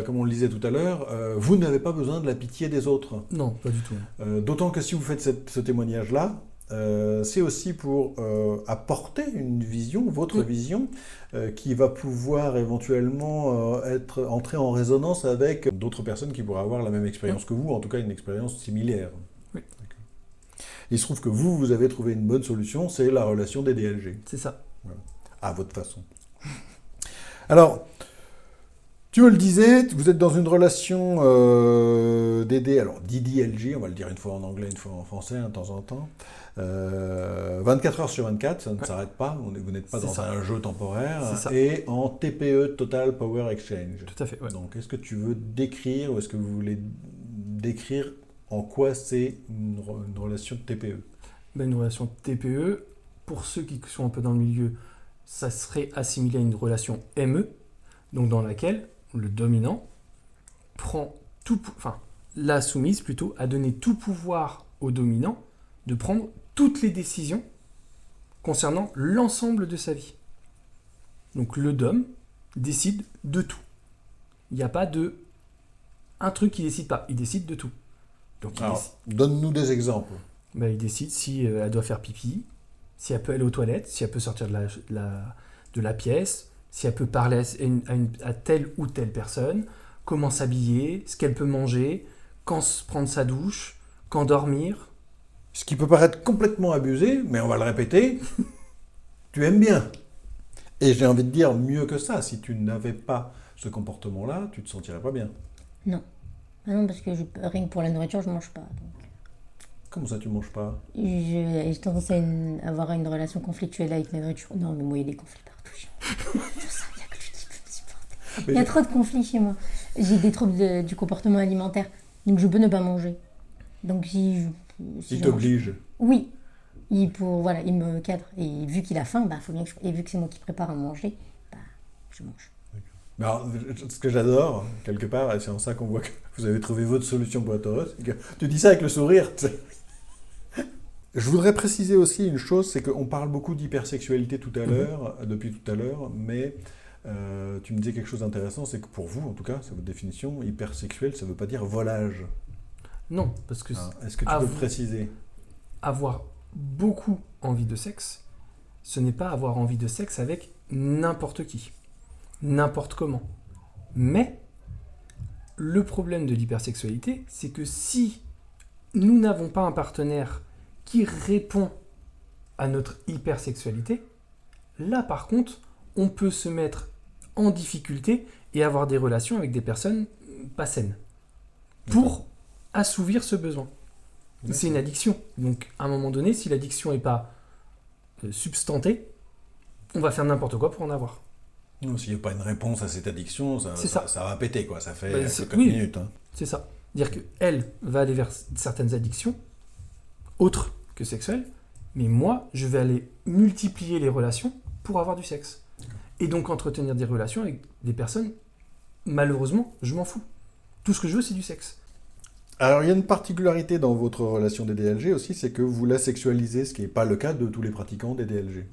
comme on le disait tout à l'heure, vous n'avez pas besoin de la pitié des autres. Non, pas du tout. D'autant que si vous faites ce témoignage-là, c'est aussi pour apporter une vision, votre vision, qui va pouvoir éventuellement entrer en résonance avec d'autres personnes qui pourraient avoir la même expérience que vous, en tout cas une expérience similaire. Oui. Il se trouve que vous avez trouvé une bonne solution, c'est la relation des DLG. C'est ça. Voilà. À votre façon. Alors, tu me le disais, vous êtes dans une relation DD, alors DDLG, on va le dire une fois en anglais, une fois en français, de temps en temps. 24 heures sur 24, ça ne s'arrête pas, vous n'êtes pas dans un jeu temporaire. Et en TPE, Total Power Exchange. Tout à fait, ouais. Donc, est-ce que tu veux décrire, ou est-ce que vous voulez décrire en quoi c'est une relation de TPE ? Une relation TPE, pour ceux qui sont un peu dans le milieu, ça serait assimilé à une relation ME, donc dans laquelle le dominant prend la soumise plutôt, a donné tout pouvoir au dominant de prendre toutes les décisions concernant l'ensemble de sa vie. Donc le dom décide de tout. Il n'y a pas un truc qu'il ne décide pas, il décide de tout. Donc, donne-nous des exemples. Il décide si elle doit faire pipi, si elle peut aller aux toilettes, si elle peut sortir de la pièce, si elle peut parler à telle ou telle personne, comment s'habiller, ce qu'elle peut manger, quand prendre sa douche, quand dormir. Ce qui peut paraître complètement abusé, mais on va le répéter, tu aimes bien. Et j'ai envie de dire mieux que ça, si tu n'avais pas ce comportement-là, tu ne te sentirais pas bien. Non. Ah non, parce que rien que pour la nourriture, je ne mange pas. Donc. Comment ça, tu ne manges pas ? J'ai tendance à avoir une relation conflictuelle avec la nourriture. Non, mais moi, il y a des conflits partout chez moi. Je sens bien que lui qui peut me supporter. Il y a trop de conflits chez moi. J'ai des troubles du comportement alimentaire. Donc, je peux ne pas manger. Donc, si il t'oblige. Oui. Il me cadre. Et vu qu'il a faim, faut bien que et vu que c'est moi qui prépare à manger, je mange. Alors, ce que j'adore, quelque part, et c'est en ça qu'on voit que vous avez trouvé votre solution pour être heureuse, c'est que tu dis ça avec le sourire. Je voudrais préciser aussi une chose, c'est qu'on parle beaucoup d'hypersexualité depuis tout à l'heure, mais tu me disais quelque chose d'intéressant, c'est que pour vous, en tout cas, c'est votre définition, hypersexuel, ça ne veut pas dire volage. Non, parce que... Est-ce que tu peux préciser ? Avoir beaucoup envie de sexe, ce n'est pas avoir envie de sexe avec n'importe qui, n'importe comment. Mais le problème de l'hypersexualité, c'est que si nous n'avons pas un partenaire qui répond à notre hypersexualité, là par contre, on peut se mettre en difficulté et avoir des relations avec des personnes pas saines pour assouvir ce besoin. C'est une addiction. Donc, à un moment donné, si l'addiction n'est pas substantée, on va faire n'importe quoi pour en avoir. Non, s'il n'y a pas une réponse à cette addiction, ça va péter, quoi. Ça fait 4 minutes. Hein. C'est ça. Dire qu'elle va aller vers certaines addictions, autres que sexuelles, mais moi, je vais aller multiplier les relations pour avoir du sexe. Et donc, entretenir des relations avec des personnes malheureusement, je m'en fous. Tout ce que je veux, c'est du sexe. Alors, il y a une particularité dans votre relation des DLG aussi, c'est que vous la sexualisez, ce qui n'est pas le cas de tous les pratiquants des DLG.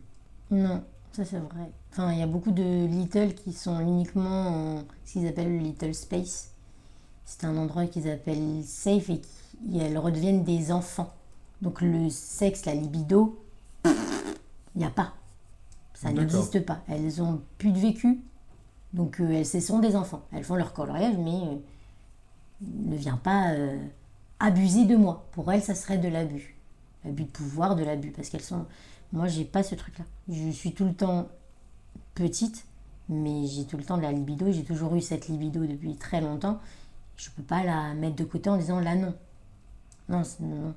Non, ça c'est vrai. Enfin, il y a beaucoup de little qui sont uniquement en ce qu'ils appellent le little space. C'est un endroit qu'ils appellent safe et elles redeviennent des enfants. Donc le sexe, la libido, il n'y a pas. Ça n'existe pas. Elles ont plus de vécu. Donc ce sont des enfants. Elles font leur coloriage, mais ne viens pas abuser de moi. Pour elles, ça serait de l'abus. L'abus de pouvoir, de l'abus. Parce qu'elles sont... Moi, j'ai pas ce truc-là. Je suis tout le temps petite, mais j'ai tout le temps de la libido. J'ai toujours eu cette libido depuis très longtemps. Je peux pas la mettre de côté en disant là non. Non,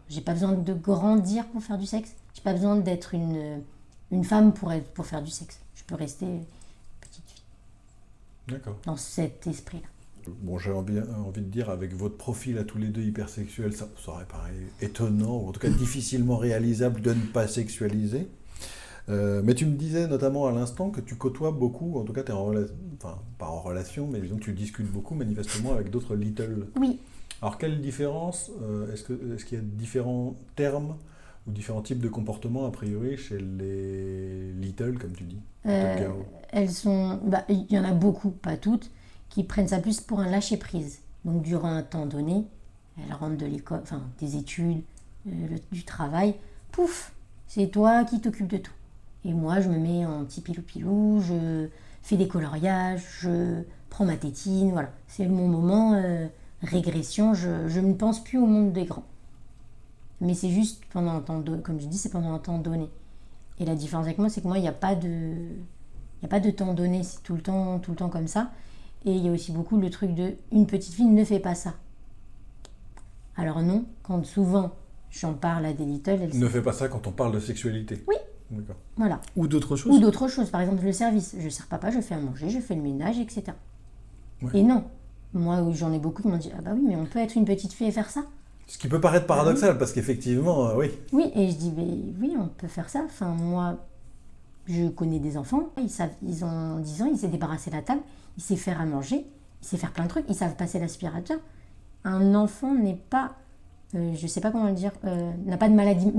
j'ai pas besoin de grandir pour faire du sexe. J'ai pas besoin d'être une femme pour faire du sexe. Je peux rester petite fille. D'accord. Dans cet esprit-là. Bon, j'ai envie de dire, avec votre profil à tous les deux hypersexuels, ça aurait paru étonnant, ou en tout cas difficilement réalisable de ne pas sexualiser. Mais tu me disais notamment à l'instant que tu côtoies beaucoup, en tout cas tu es en relation, enfin pas en relation, mais disons que tu discutes beaucoup manifestement avec d'autres little. Oui. Alors quelle différence, est-ce qu'il y a différents termes ou différents types de comportements a priori chez les little, comme tu dis? Elles sont, il y en a beaucoup, pas toutes, qui prennent ça plus pour un lâcher prise. Donc durant un temps donné, elles rentrent de l'école, enfin des études, du travail, pouf, c'est toi qui t'occupes de tout. Et moi, je me mets en petit pilou-pilou, je fais des coloriages, je prends ma tétine, voilà. C'est mon moment régression, je ne pense plus au monde des grands. Mais c'est juste pendant un temps donné, comme je dis, c'est pendant un temps donné. Et la différence avec moi, c'est que moi, il n'y a pas de temps donné, c'est tout le temps comme ça. Et il y a aussi beaucoup le truc de une petite fille ne fait pas ça. Alors non, quand souvent j'en parle à des little, elles ne fait pas ça quand on parle de sexualité. Oui. D'accord. Voilà. Ou d'autres choses. Ou d'autres choses, par exemple le service. Je sers papa, je fais à manger, je fais le ménage, etc. Ouais. Et non, moi j'en ai beaucoup qui m'ont dit ah bah oui, mais on peut être une petite fille et faire ça. Ce qui peut paraître paradoxal, parce qu'effectivement, oui. Oui, et je dis mais oui, on peut faire ça. Enfin moi, je connais des enfants, ils ont 10 ans, ils s'est débarrassé de la table, ils savent faire à manger, ils savent faire plein de trucs, ils savent passer l'aspirateur. Un enfant n'est pas, je sais pas comment le dire, n'a pas de maladie,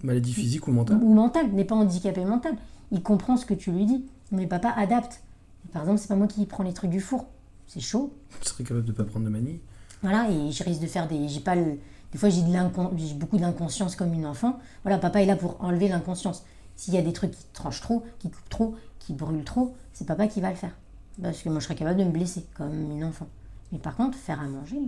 maladie physique ou mentale. Ou mentale, n'est pas handicapé mental. Il comprend ce que tu lui dis, mais papa adapte. Par exemple, c'est pas moi qui prends les trucs du four, c'est chaud. Tu serais capable de pas prendre de manie. Voilà, et je risque de faire des fois j'ai beaucoup d'inconscience comme une enfant. Voilà, papa est là pour enlever l'inconscience. S'il y a des trucs qui tranchent trop, qui coupent trop, qui brûlent trop, c'est papa qui va le faire. Parce que moi, je serais capable de me blesser, comme une enfant. Mais par contre, faire à manger...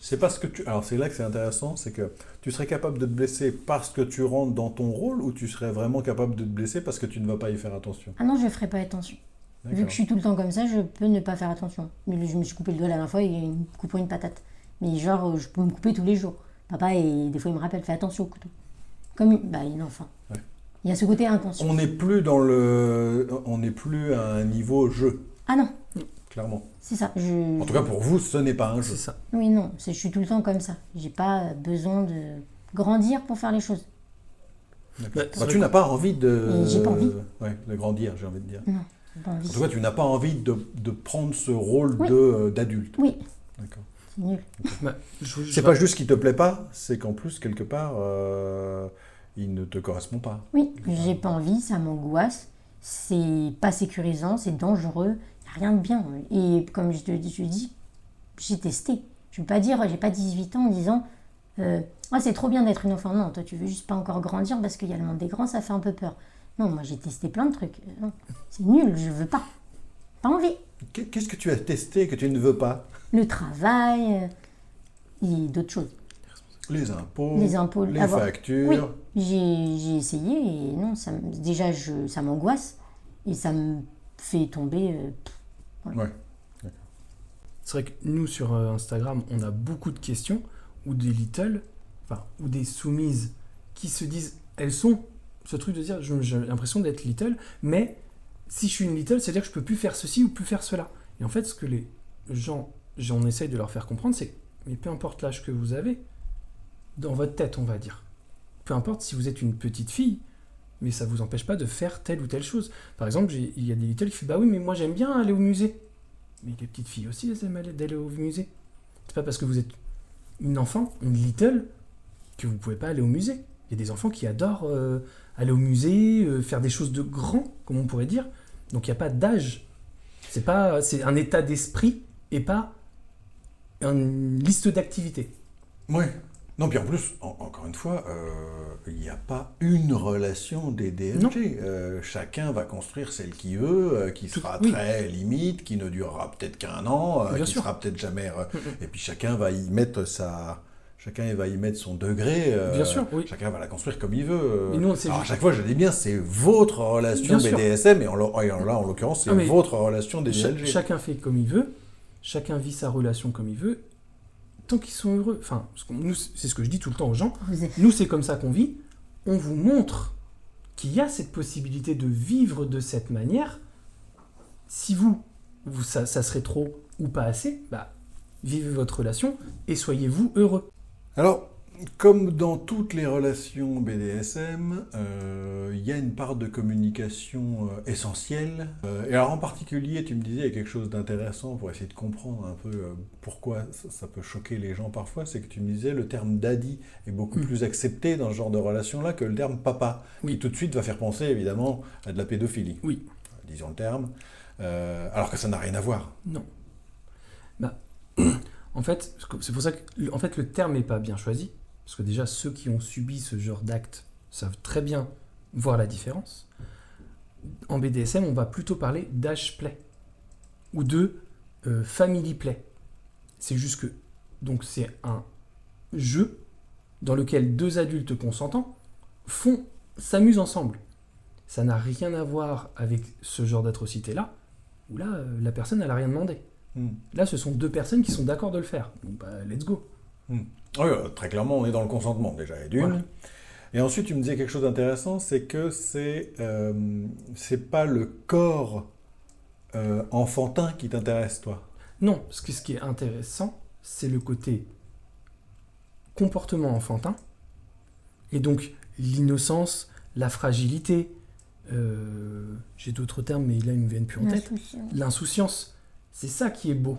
C'est parce que Alors, c'est là que c'est intéressant, c'est que tu serais capable de te blesser parce que tu rentres dans ton rôle, ou tu serais vraiment capable de te blesser parce que tu ne vas pas y faire attention? Ah non, je ne ferai pas attention. D'accord. Vu que je suis tout le temps comme ça, je peux ne pas faire attention. Mais je me suis coupé le doigt la dernière fois, il me coupait une patate. Mais genre, je peux me couper tous les jours. Papa, des fois, il me rappelle, fais attention au couteau. Comme une enfant. Ouais. Il y a ce côté inconscient. On n'est plus à un niveau jeu. Ah non. Clairement. C'est ça. En tout cas, pour vous, ce n'est pas un jeu. C'est ça. Oui, non. Je suis tout le temps comme ça. J'ai pas besoin de grandir pour faire les choses. Tu n'as pas envie de... J'ai pas envie. Ouais, de grandir, j'ai envie de dire. Non, j'ai pas envie. En tout cas, tu n'as pas envie de prendre ce rôle d'adulte. Oui. D'accord. C'est nul. C'est pas juste qu'il te plaît pas, c'est qu'en plus, quelque part, il ne te correspond pas. Oui, j'ai pas envie, ça m'angoisse, c'est pas sécurisant, c'est dangereux, il n'y a rien de bien. Et comme je te dis, j'ai testé. Je ne veux pas dire, j'ai pas 18 ans en disant c'est trop bien d'être une enfant. Non, toi tu veux juste pas encore grandir parce qu'il y a le monde des grands, ça fait un peu peur. Non, moi j'ai testé plein de trucs. Non, c'est nul, je veux pas. Pas envie. Qu'est-ce que tu as testé que tu ne veux pas? Le travail et d'autres choses. Les impôts, les factures. Oui, j'ai essayé et non, ça m'angoisse et ça me fait tomber. Voilà. Ouais. C'est vrai que nous, sur Instagram, on a beaucoup de questions où des little, ou des soumises qui se disent, elles sont ce truc de dire, j'ai l'impression d'être little, mais si je suis une little, c'est-à-dire que je peux plus faire ceci ou plus faire cela. Et en fait, ce que les gens, j'en essaye de leur faire comprendre, c'est, mais peu importe l'âge que vous avez, dans votre tête, on va dire. Peu importe si vous êtes une petite fille, mais ça ne vous empêche pas de faire telle ou telle chose. Par exemple, il y a des little qui font « Bah oui, mais moi j'aime bien aller au musée. » Mais les petites filles aussi, elles aiment d'aller au musée. C'est pas parce que vous êtes une enfant, une little, que vous pouvez pas aller au musée. Il y a des enfants qui adorent aller au musée, faire des choses de grand, comme on pourrait dire. Donc il n'y a pas d'âge. C'est un état d'esprit et pas une liste d'activités. Oui. Non, puis en plus, encore une fois, il n'y a pas une relation des DLG. Chacun va construire celle qu'il veut, qui sera très limite, qui ne durera peut-être qu'un an, qui sera peut-être jamais... Et puis chacun va y mettre son degré. Bien sûr, oui. Chacun va la construire comme il veut. Mais nous, alors à chaque fois, je dis bien, c'est votre relation BDSM, et là, en l'occurrence, c'est votre relation des DLG. Chacun fait comme il veut, chacun vit sa relation comme il veut, tant qu'ils sont heureux. Enfin, nous, c'est ce que je dis tout le temps aux gens. Nous, c'est comme ça qu'on vit. On vous montre qu'il y a cette possibilité de vivre de cette manière. Si ça serait trop ou pas assez, vivez votre relation et soyez-vous heureux. Alors, comme dans toutes les relations BDSM, il y a une part de communication essentielle. Et alors en particulier, tu me disais, il y a quelque chose d'intéressant pour essayer de comprendre un peu pourquoi ça peut choquer les gens parfois, c'est que tu me disais le terme daddy est beaucoup plus accepté dans ce genre de relation-là que le terme papa, qui tout de suite va faire penser évidemment à de la pédophilie. Oui. Disons le terme. Alors que ça n'a rien à voir. Non. En fait, c'est pour ça que le terme n'est pas bien choisi. Parce que déjà, ceux qui ont subi ce genre d'acte savent très bien voir la différence. En BDSM, on va plutôt parler d'âge play ou de family play. C'est juste que donc c'est un jeu dans lequel deux adultes consentants s'amusent ensemble. Ça n'a rien à voir avec ce genre d'atrocité-là, où là, la personne, elle n'a rien demandé. Là, ce sont deux personnes qui sont d'accord de le faire. Donc, let's go. Oui, très clairement, on est dans le consentement déjà, et d'une. Voilà. Et ensuite, tu me disais quelque chose d'intéressant, c'est que c'est pas le corps enfantin qui t'intéresse, toi. Non, parce que ce qui est intéressant, c'est le côté comportement enfantin, et donc l'innocence, la fragilité, j'ai d'autres termes, mais là, ils ne me viennent plus en tête. L'insouciance. C'est ça qui est beau.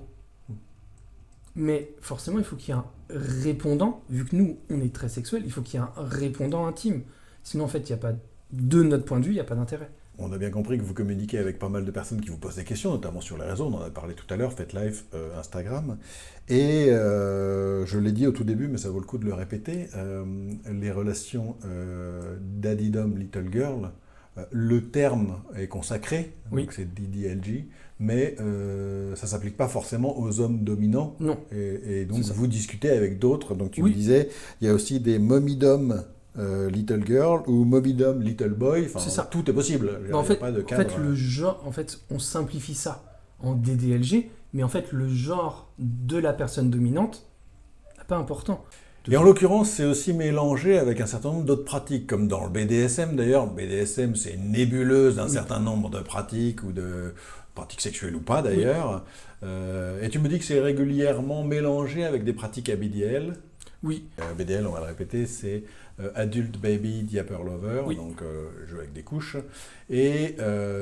Mais forcément, il faut qu'il y ait un répondant. Vu que nous, on est très sexuel, il faut qu'il y ait un répondant intime. Sinon, en fait, il n'y a pas, de notre point de vue, il n'y a pas d'intérêt. On a bien compris que vous communiquez avec pas mal de personnes qui vous posent des questions, notamment sur les réseaux. On en a parlé tout à l'heure, FetLife, Instagram. Et je l'ai dit au tout début, mais ça vaut le coup de le répéter, les relations daddy-dom, little girl, le terme est consacré, donc c'est DDLG, mais ça ne s'applique pas forcément aux hommes dominants. Non. Et donc vous discutez avec d'autres. Donc tu me disais, il y a aussi des mommy-dom little girl ou mommy-dom little boy. Enfin, c'est ça. Tout est possible. En fait, le genre, on simplifie ça en DDLG, mais en fait, le genre de la personne dominante n'est pas important. Et en l'occurrence, c'est aussi mélangé avec un certain nombre d'autres pratiques, comme dans le BDSM d'ailleurs. Le BDSM, c'est une nébuleuse d'un certain nombre de pratiques, ou de pratiques sexuelles ou pas d'ailleurs. Et tu me dis que c'est régulièrement mélangé avec des pratiques ABDL. Oui. BDL, on va le répéter, c'est Adult Baby Diaper Lover, donc jeu avec des couches, et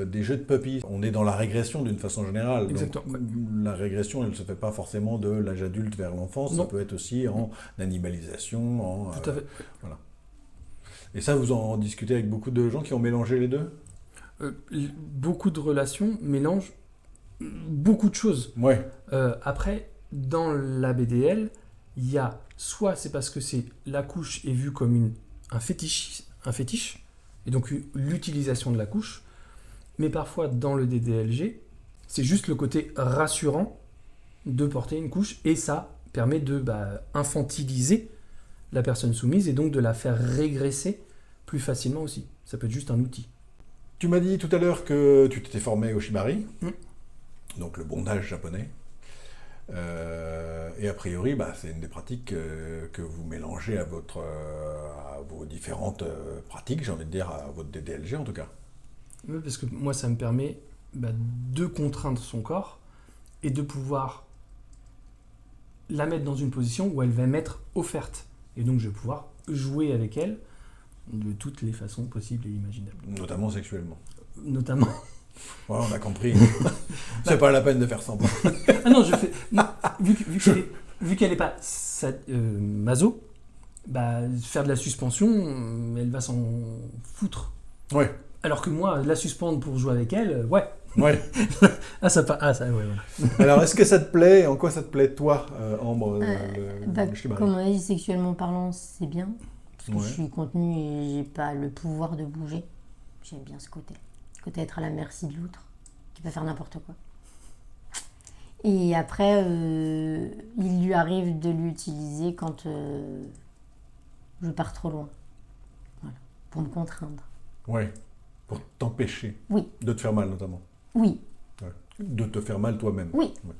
des jeux de puppies. On est dans la régression d'une façon générale. Exactement. Donc, la régression, elle ne se fait pas forcément de l'âge adulte vers l'enfance, ça peut être aussi en animalisation. Tout à fait. Voilà. Et ça, vous en discutez avec beaucoup de gens qui ont mélangé les deux ? Beaucoup de relations mélangent beaucoup de choses. Ouais. Après, dans la BDL, il y a soit c'est parce que la couche est vue comme un fétiche, et donc l'utilisation de la couche, mais parfois dans le DDLG, c'est juste le côté rassurant de porter une couche, et ça permet de infantiliser la personne soumise et donc de la faire régresser plus facilement aussi. Ça peut être juste un outil. Tu m'as dit tout à l'heure que tu t'étais formé au shibari, donc le bondage japonais. Et a priori, c'est une des pratiques que vous mélangez à vos différentes pratiques, j'ai envie de dire, à votre DDLG en tout cas. Oui, parce que moi, ça me permet de contraindre son corps et de pouvoir la mettre dans une position où elle va m'être offerte. Et donc, je vais pouvoir jouer avec elle de toutes les façons possibles et imaginables. Notamment sexuellement. Notamment. Ouais, on a compris. C'est pas la peine de faire semblant. Ah non, je fais. Non, vu qu'elle est pas maso, bah, faire de la suspension, elle va s'en foutre. Ouais. Alors que moi, la suspendre pour jouer avec elle, ouais. Ouais. ouais, voilà. Alors, est-ce que ça te plaît? En quoi ça te plaît, toi, Ambre, le shibari? Comme on a dit, sexuellement parlant, c'est bien. Parce que Ouais. je suis contenue et j'ai pas le pouvoir de bouger. J'aime bien ce côté. Ce côté être à la merci de l'autre, qui peut faire n'importe quoi. Et après, il lui arrive de l'utiliser quand je pars trop loin. Voilà. Pour me contraindre. Ouais. Pour t'empêcher. Oui. De te faire mal, notamment. Oui. Ouais. De te faire mal toi-même. Oui. Ouais.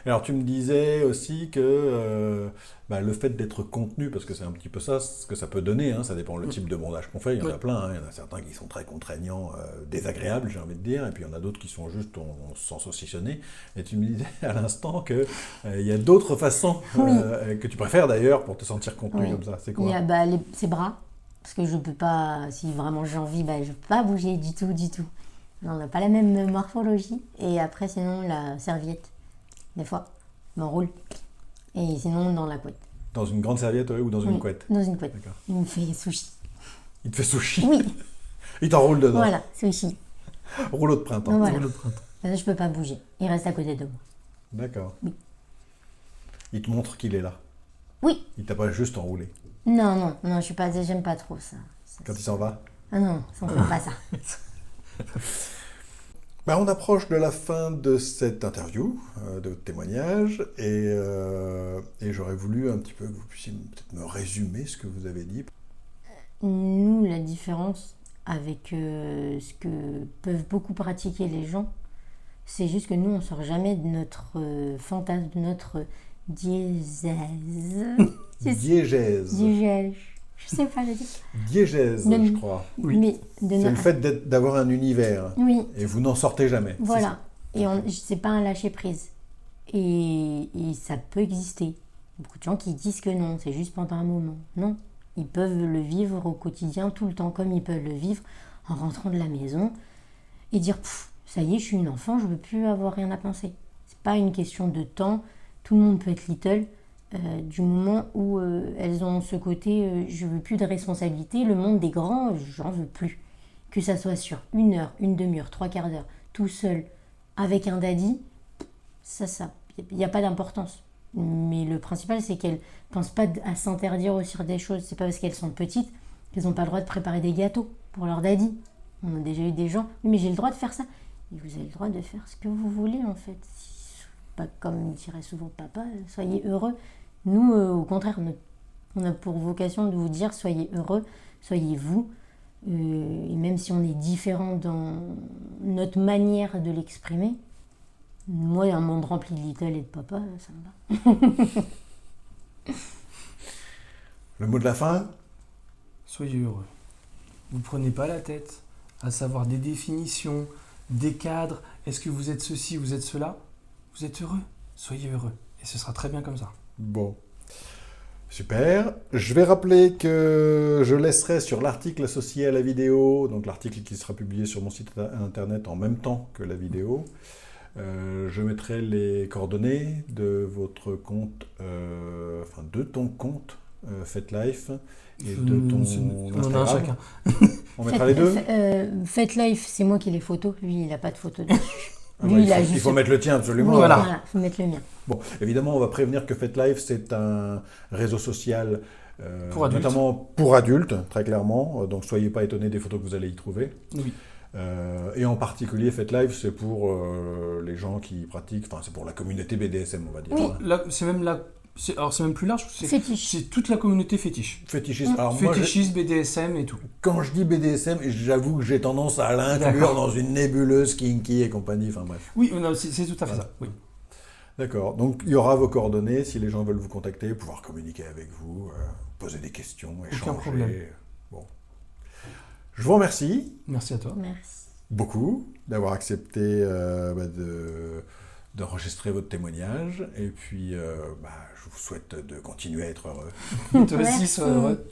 Alors, tu me disais aussi que le fait d'être contenu, parce que c'est un petit peu ça, ce que ça peut donner, hein, ça dépend le type de bondage qu'on fait, il y en a plein, hein, il y en a certains qui sont très contraignants, désagréables, j'ai envie de dire, et puis il y en a d'autres qui sont juste, on se sent saucissonné, et tu me disais à l'instant que il y a d'autres façons que tu préfères d'ailleurs pour te sentir contenu Oui. comme ça, c'est Il quoi? y a ses bras, parce que je peux pas, si vraiment j'ai envie, je peux pas bouger du tout. On n'a pas la même morphologie. Et après, sinon, la serviette, des fois, je m'enroule. Et sinon, dans la couette. Dans une grande serviette ou dans une couette? Dans une couette. D'accord. Il me fait sushi. Il te fait sushi? Oui, Il t'enroule dedans? voilà, sushi. Rouleau de printemps? Voilà. Le printemps. Ça, je peux pas bouger. Il reste à côté de moi. D'accord. Oui. Il te montre qu'il est là? Oui. Il t'a pas juste enroulé? Non, j'aime pas trop ça. Quand il s'en va? Ah non, ça, on fait pas ça. On approche de la fin de cette interview, de votre témoignage, et j'aurais voulu un petit peu que vous puissiez peut-être me résumer ce que vous avez dit. Nous, la différence avec ce que peuvent beaucoup pratiquer les gens, c'est juste que nous, on sort jamais de notre fantasme, de notre diégèse. Diégèse. Diégèse. Je sais pas le dire. Diégèse, Même- je crois. Oui. Mais C'est le fait d'avoir un univers, Oui, et vous n'en sortez jamais. voilà. Et c'est pas un lâcher prise. Et ça peut exister. Beaucoup de gens qui disent que non, c'est juste pendant un moment. Non, ils peuvent le vivre au quotidien, tout le temps, comme ils peuvent le vivre en rentrant de la maison et dire ça y est, je suis une enfant, je veux plus avoir rien à penser. C'est pas une question de temps. Tout le monde peut être little. Du moment où elles ont ce côté je veux plus de responsabilité, le monde des grands, j'en veux plus. Que ça soit sur 1 heure, une demi-heure, 3/4 d'heure, tout seul, avec un daddy, ça, il n'y a pas d'importance. Mais le principal, c'est qu'elles ne pensent pas à s'interdire aussi des choses. C'est pas parce qu'elles sont petites qu'elles n'ont pas le droit de préparer des gâteaux pour leur daddy. On a déjà eu des gens, oui, mais j'ai le droit de faire ça. Et vous avez le droit de faire ce que vous voulez, en fait. Pas comme dirait souvent papa, soyez heureux. Nous, au contraire, on a pour vocation de vous dire soyez heureux, soyez vous. Et même si on est différent dans notre manière de l'exprimer, moi, un monde rempli de little et de papa, ça me va. Le mot de la fin? Soyez heureux. Vous prenez pas la tête à savoir des définitions, des cadres. Est-ce que vous êtes ceci, vous êtes cela? Vous êtes heureux. Soyez heureux. Et ce sera très bien comme ça. Bon. Super. Je vais rappeler que je laisserai sur l'article associé à la vidéo, donc l'article qui sera publié sur mon site internet en même temps que la vidéo, je mettrai les coordonnées de votre compte, de ton compte FetLife et de ton On en a un Instagram. chacun. On mettra les deux? Faites Life, c'est moi qui ai les photos. Lui, il n'a pas de photos dessus. Ah Lui, bah, il a il juste. faut mettre le tien absolument. Oui, Voilà. voilà, faut mettre le mien. Bon, évidemment, on va prévenir que FetLife, c'est un réseau social, Pour adultes. notamment pour adultes, très clairement. Donc, soyez pas étonnés des photos que vous allez y trouver. Oui. Et en particulier, FetLife, c'est pour les gens qui pratiquent, enfin, c'est pour la communauté BDSM, on va dire. Oui. Voilà. Là, c'est même plus large. Fétiche. C'est toute la communauté fétiche. Fétichiste. Alors, moi, Fétichisme, BDSM et tout. quand je dis BDSM, j'avoue que j'ai tendance à l'inclure D'accord. dans une nébuleuse kinky et compagnie, enfin bref. Oui, non, c'est tout à fait Voilà. ça. Oui. D'accord, donc il y aura vos coordonnées, si les gens veulent vous contacter, pouvoir communiquer avec vous, poser des questions, échanger. problème. Bon. Je vous remercie Merci à toi. Merci. beaucoup d'avoir accepté d'enregistrer votre témoignage, et puis je vous souhaite de continuer à être heureux. Toi aussi, Merci. sois heureux.